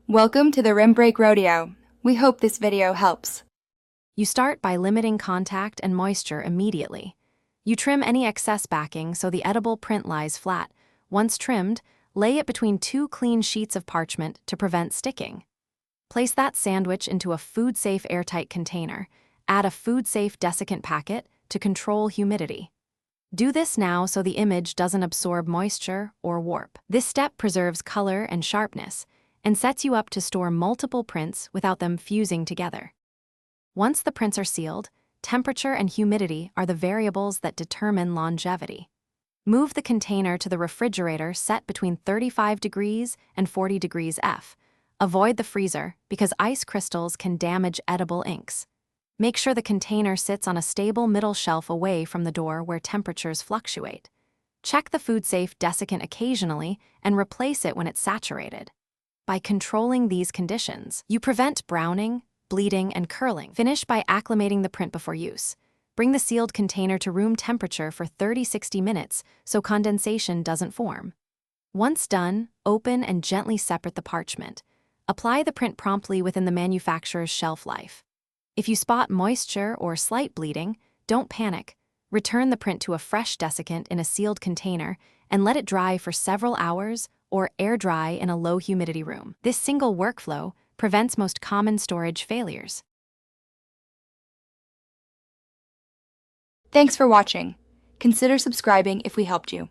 Welcome to the Rim Break Rodeo. We hope this video helps. You start by limiting contact and moisture immediately. You trim any excess backing so the edible print lies flat. Once trimmed, lay it between two clean sheets of parchment to prevent sticking. Place that sandwich into a food-safe airtight container. Add a food-safe desiccant packet to control humidity. Do this now so the image doesn't absorb moisture or warp. This step preserves color and sharpness and sets you up to store multiple prints without them fusing together. Once the prints are sealed, temperature and humidity are the variables that determine longevity. Move the container to the refrigerator set between 35 degrees and 40 degrees F. Avoid the freezer because ice crystals can damage edible inks. Make sure the container sits on a stable middle shelf away from the door where temperatures fluctuate. Check the food-safe desiccant occasionally and replace it when it's saturated. By controlling these conditions, you prevent browning, bleeding, and curling. Finish by acclimating the print before use. Bring the sealed container to room temperature for 30-60 minutes so condensation doesn't form. Once done, open and gently separate the parchment. Apply the print promptly within the manufacturer's shelf life. If you spot moisture or slight bleeding, don't panic. Return the print to a fresh desiccant in a sealed container and let it dry for several hours or air dry in a low humidity room. This single workflow prevents most common storage failures. Thanks for watching. Consider subscribing if we helped you.